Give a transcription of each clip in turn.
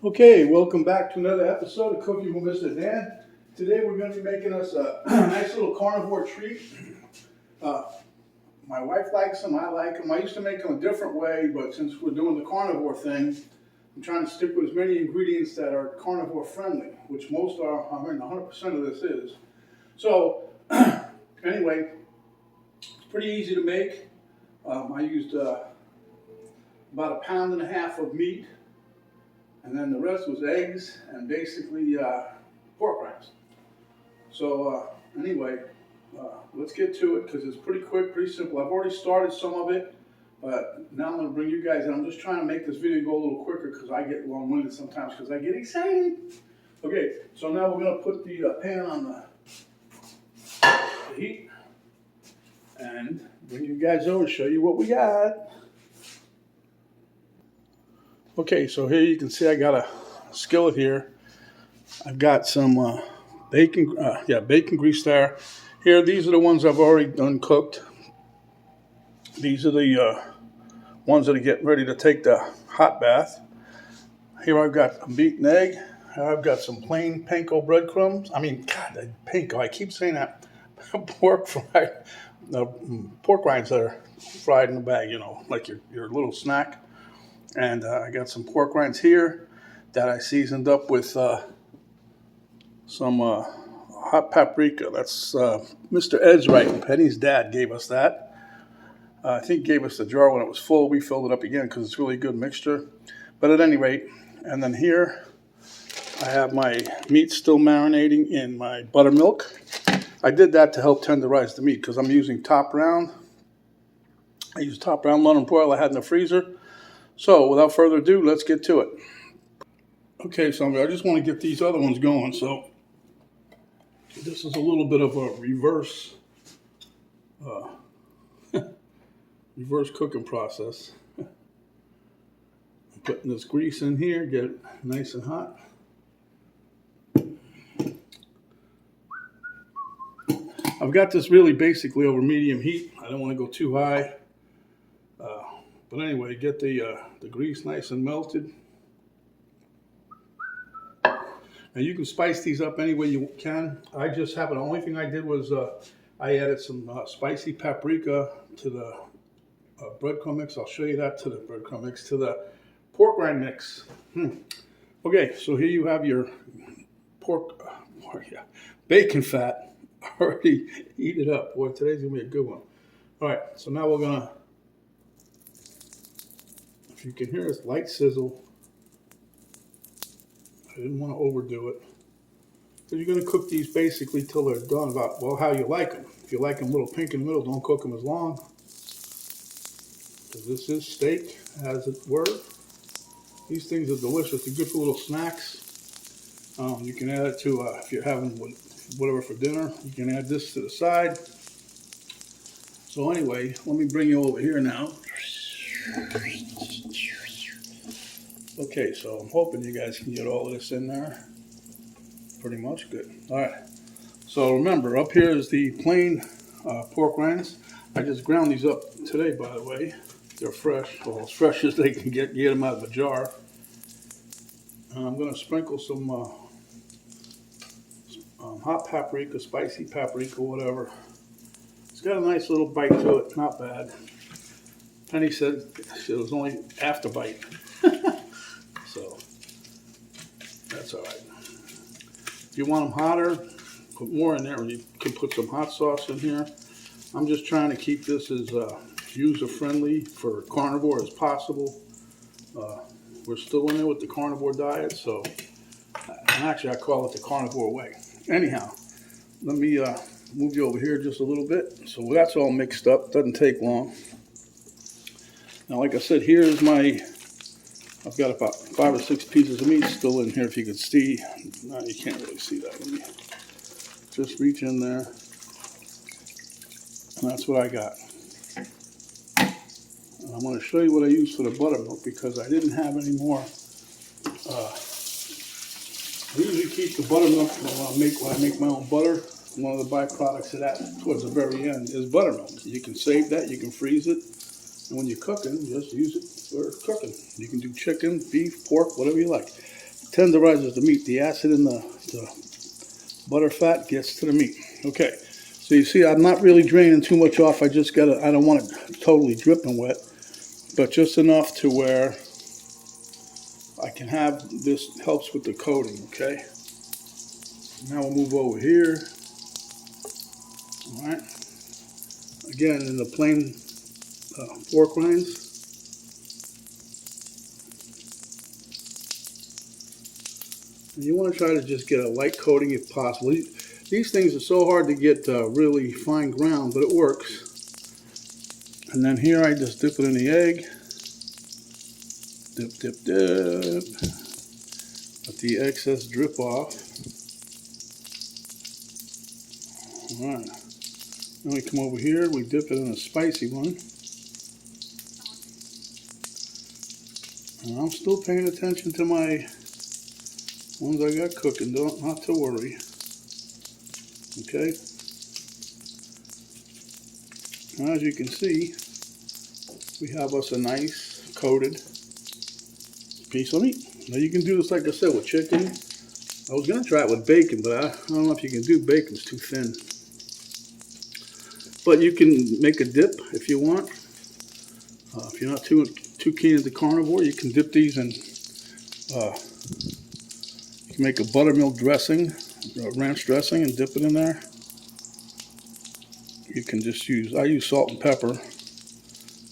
Okay, welcome back to another episode of Cooking with Mr. Dan. Today we're going to be making us a nice little carnivore treat. My wife likes them, I like them. I used to make them a different way, but since we're doing the carnivore thing, I'm trying to stick with as many ingredients that are carnivore friendly, which most are, 100% of this is. So, anyway, it's pretty easy to make. I used about 1.5 pounds of meat. And then the rest was eggs and basically pork rinds. So anyway, let's get to it because it's pretty quick, pretty simple. I've already started some of it, but now I'm going to bring you guys in. I'm just trying to make this video go a little quicker because I get long-winded sometimes because I get excited. Okay, so now we're going to put the pan on the heat and bring you guys over and show you what we got. Okay, so here you can see I got a skillet here. I've got some bacon grease there. Here, these are the ones I've already done cooked. These are the ones that are getting ready to take the hot bath. Here I've got a beaten egg. Here I've got some plain panko breadcrumbs. God, panko, I keep saying that. Pork rinds that are fried in the bag, like your little snack. And I got some pork rinds here that I seasoned up with some hot paprika. That's Mr. Ed's right. And Penny's dad gave us that. I think he gave us the jar when it was full. We filled it up again because it's really good mixture. But at any rate, and then here I have my meat still marinating in my buttermilk. I did that to help tenderize the meat because I'm using top round. I use top round London broil I had in the freezer. So without further ado, let's get to it. Okay, so I just want to get these other ones going. So this is a little bit of a reverse cooking process. I'm putting this grease in here, get it nice and hot. I've got this really basically over medium heat. I don't want to go too high. But anyway, get the grease nice and melted. Now you can spice these up any way you can. The only thing I did was I added some spicy paprika to the breadcrumb mix. I'll show you that to the breadcrumb mix, to the pork rind mix. Okay, so here you have your bacon fat already heated up. Boy, today's gonna be a good one. All right, so now we're gonna, if you can hear this light sizzle, I didn't want to overdo it. So you're going to cook these basically till they're done about, well, how you like them. If you like them a little pink in the middle, don't cook them as long. Because this is steak, as it were. These things are delicious. They're good for little snacks. You can add it to, if you're having whatever for dinner, you can add this to the side. So anyway, let me bring you over here now. Okay, so I'm hoping you guys can get all of this in there. Pretty much good. All right. So remember, up here is the plain pork rinds. I just ground these up today, by the way. They're fresh, well, as fresh as they can get them out of a jar. And I'm going to sprinkle some hot paprika, spicy paprika, whatever. It's got a nice little bite to it, not bad. Penny said it was only after bite. So that's all right. If you want them hotter, put more in there. You can put some hot sauce in here. I'm just trying to keep this as user-friendly for carnivore as possible. We're still in there with the carnivore diet, so and actually I call it the carnivore way. Anyhow, let me move you over here just a little bit. So that's all mixed up. Doesn't take long. Now, like I said, here's I've got about 5 or 6 pieces of meat still in here. If you can see, no, you can't really see that. Let me just reach in there. And that's what I got. And I'm going to show you what I used for the buttermilk because I didn't have any more. I usually keep the buttermilk when I make my own butter. One of the byproducts of that towards the very end is buttermilk. You can save that, you can freeze it, and when you're cooking, just use it for cooking. You can do chicken, beef, pork, whatever you like. tenderizes the meat. The acid in the butter fat gets to the meat. Okay, so you see I'm not really draining too much off. I don't want it totally dripping wet, but just enough to where I can have this helps with the coating. Okay, now we'll move over here. All right, again in the plain pork rinds. And you want to try to just get a light coating if possible. These things are so hard to get really fine ground, but it works. And then here I just dip it in the egg. Dip, dip, dip. Let the excess drip off. Alright. Then we come over here, we dip it in a spicy one. And I'm still paying attention to my ones I got cooking, not to worry. Okay. Now, as you can see, we have us a nice coated piece of meat. Now you can do this, like I said, with chicken. I was going to try it with bacon, but I don't know if you can do bacon. It's too thin. But you can make a dip if you want. If you're not too keen into carnivore, you can dip these in. You can make a buttermilk dressing, ranch dressing, and dip it in there. You can just I use salt and pepper.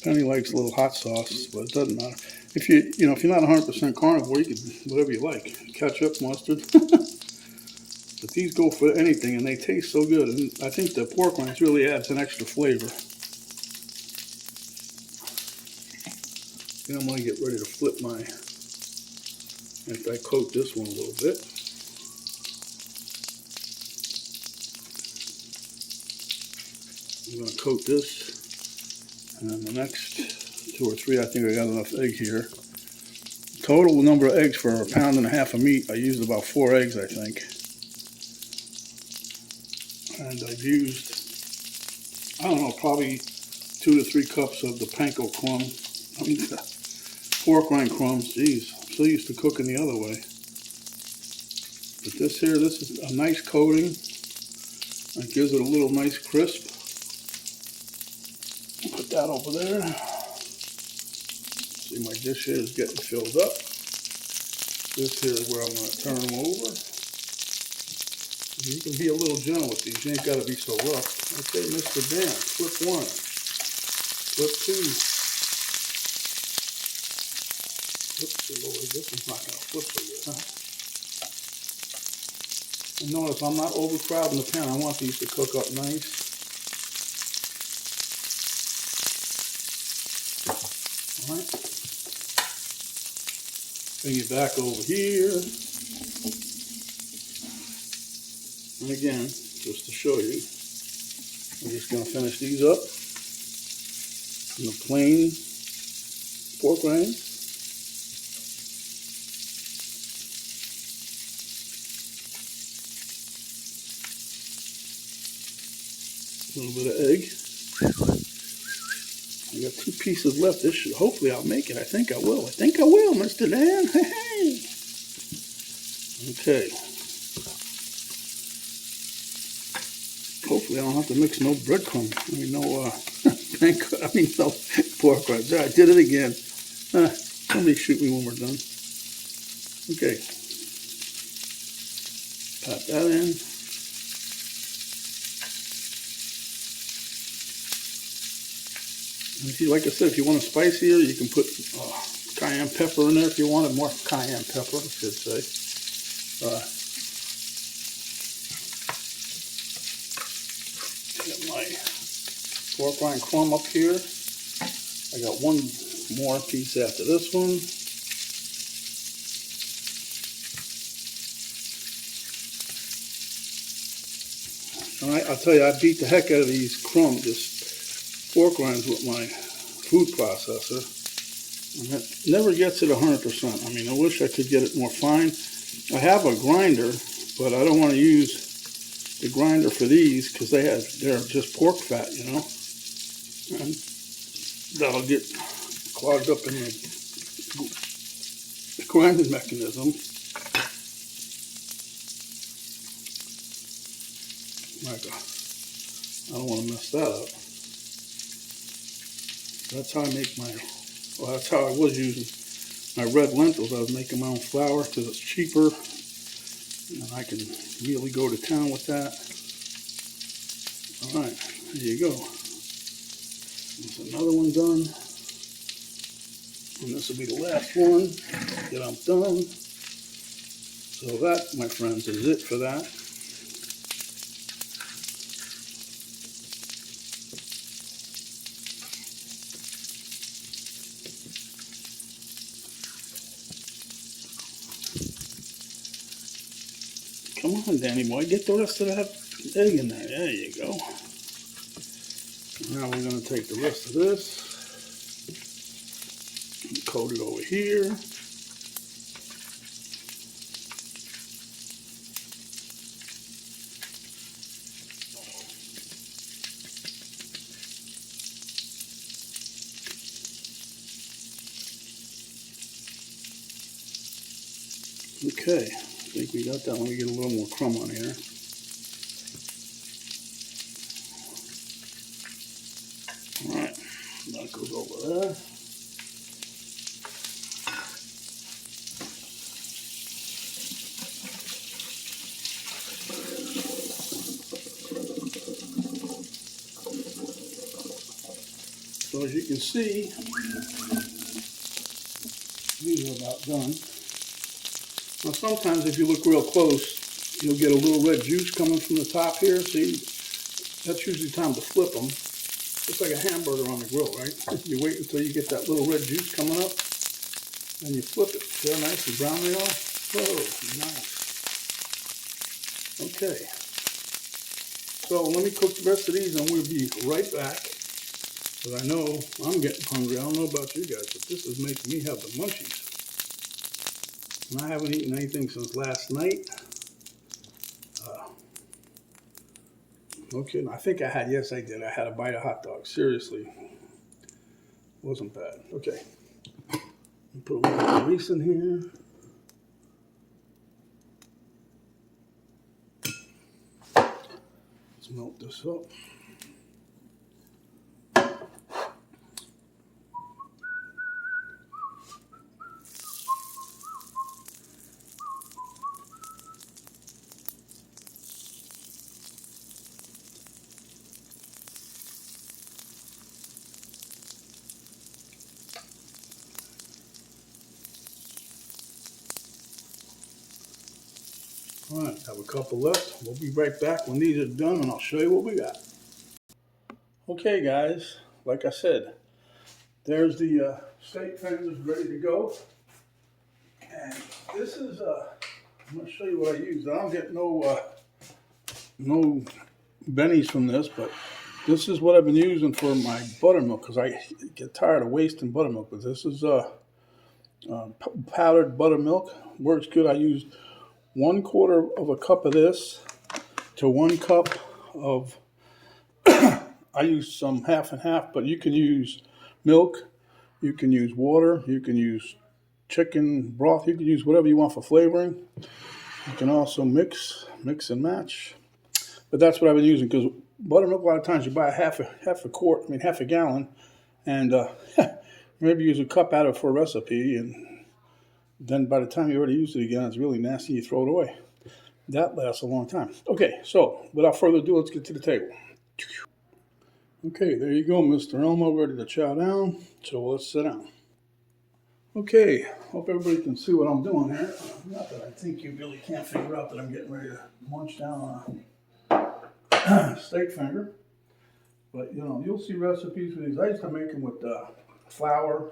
Penny likes a little hot sauce, but it doesn't matter. If if you're not 100% carnivore, you can whatever you like. Ketchup, mustard. But these go for anything, and they taste so good. And I think the pork rinds really adds an extra flavor. Then I'm going to get ready to flip my, after I coat this one a little bit. I'm going to coat this, and then the next 2 or 3, I think I got enough egg here. Total number of eggs for 1.5 pounds of meat, I used about 4 eggs, I think. And I've used, I don't know, probably 2 to 3 cups of the panko crumb. I mean, pork rind crumbs. Geez, I'm so used to cooking the other way. But this is a nice coating. It gives it a little nice crisp. Put that over there. See, my dish here is getting filled up. This here is where I'm going to turn them over. You can be a little gentle with these. You ain't got to be so rough. Okay, Mr. Dan, flip 1, flip 2. Oops, Lord, this is not going to flip so good, huh? And notice I'm not overcrowding the pan. I want these to cook up nice. All right. Bring it back over here. And again, just to show you, I'm just going to finish these up in the plain pork rinds. A little bit of egg. I got 2 pieces left. This should, hopefully I'll make it. I think I will. I think I will, Mr. Dan. Hey. Okay. Hopefully I don't have to mix no breadcrumbs. I mean, no, no pork rinds. I did it again. Somebody shoot me when we're done. Okay. Pop that in. And if you, like I said, if you want it spicier, you can put cayenne pepper in there if you wanted more cayenne pepper, I should say. Get my pork rind crumb up here. I got 1 more piece after this one. All right, I'll tell you, I beat the heck out of these pork rinds with my food processor, and it never gets it 100%. I mean, I wish I could get it more fine. I have a grinder, but I don't want to use the grinder for these because they're just pork fat, you know, and that'll get clogged up in the grinding mechanism. I don't want to mess that up. That's how I make my, well, that's how I was using my red lentils. I was making my own flour because it's cheaper, and I can really go to town with that. All right, there you go. There's another one done, and this will be the last one that I'm done. So that, my friends, is it for that. Come on, Danny boy, get the rest of that egg in there. There you go. Now we're going to take the rest of this and coat it over here. Okay, I think we got that. Let me get a little more crumb on here. Alright, that goes over there. So as you can see, these are about done. Now sometimes if you look real close, you'll get a little red juice coming from the top here. See, that's usually time to flip them. It's like a hamburger on the grill, right? You wait until you get that little red juice coming up, and you flip it. See how nice and brown they are? Oh, nice. Okay. So let me cook the rest of these and we'll be right back. But I know I'm getting hungry. I don't know about you guys, but this is making me have the munchies. And I haven't eaten anything since last night. Okay, I think I had, yes I did. I had a bite of hot dog. Seriously. Wasn't bad. Okay. Put a little grease in here. Let's melt this up. All right, have a couple left. We'll be right back when these are done and I'll show you what we got. Okay guys, like I said, there's the steak fingers ready to go. And this is, I'm going to show you what I use. I don't get no bennies from this, but this is what I've been using for my buttermilk because I get tired of wasting buttermilk. But this is powdered buttermilk. Works good. I use 1/4 of a cup of this to 1 cup of, I use some half and half, but you can use milk, you can use water, you can use chicken broth, you can use whatever you want for flavoring. You can also mix and match. But that's what I've been using because buttermilk, a lot of times you buy half a gallon, and maybe use a cup out of it for a recipe, and then by the time you already use it again, it's really nasty, you throw it away. That lasts a long time. Okay, so without further ado, let's get to the table. Okay, there you go, Mr. Elmo, ready to chow down. So let's sit down. Okay, hope everybody can see what I'm doing here. Not that I think you really can't figure out that I'm getting ready to munch down on a steak finger. But, you know, you'll see recipes for these. I used to make them with flour,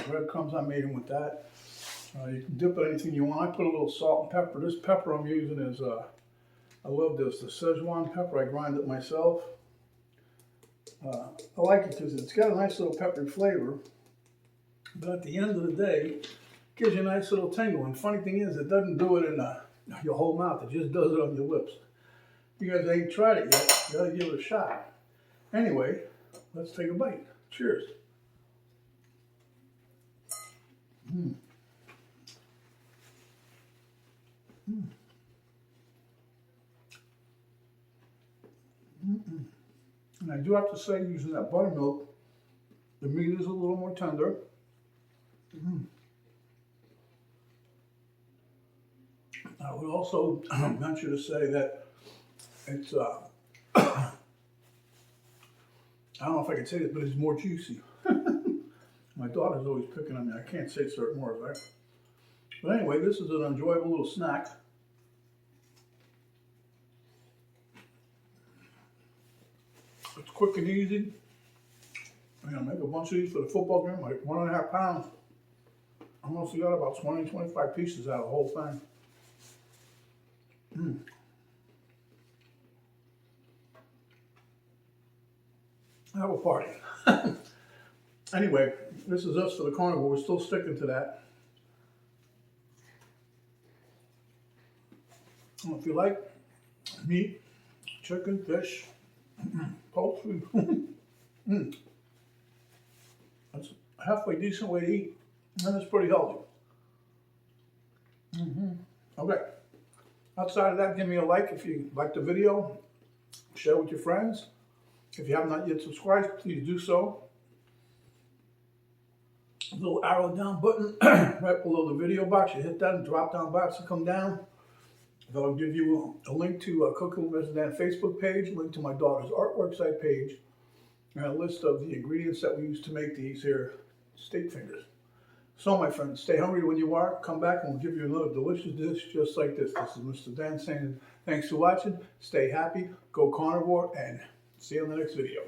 breadcrumbs. I made them with that. You can dip it anything you want. I put a little salt and pepper. This pepper I'm using is, I love this, the Szechuan pepper. I grind it myself. I like it because it's got a nice little peppery flavor. But at the end of the day, it gives you a nice little tingle. And funny thing is, it doesn't do it in your whole mouth. It just does it on your lips. If you guys ain't tried it yet, you gotta give it a shot. Anyway, let's take a bite. Cheers. Mm. Mm. And I do have to say, using that buttermilk, the meat is a little more tender. I would also venture to say that it's, I don't know if I can say this, but it's more juicy. My daughter's always picking on me. I can't say certain words, right? But anyway, this is an enjoyable little snack. It's quick and easy. I'm gonna make a bunch of these for the football game, like 1.5 pounds. I mostly got about 20, 25 pieces out of the whole thing. Have a party. Anyway, this is us for the carnivore. We're still sticking to that. And if you like meat, chicken, fish, poultry, that's a halfway decent way to eat, and it's pretty healthy. Okay. Outside of that, give me a like if you like the video. Share with your friends. If you have not yet subscribed, please do so. Little arrow down button right below the video box. You hit that and drop down box will come down. That'll give you a link to a Cooking with Mr. Dan Facebook page, a link to my daughter's artwork site page, and a list of the ingredients that we use to make these here steak fingers. So my friends, stay hungry when you are. Come back and we'll give you another delicious dish just like this. This is Mr. Dan saying thanks for watching. Stay happy, go carnivore, and see you in the next video.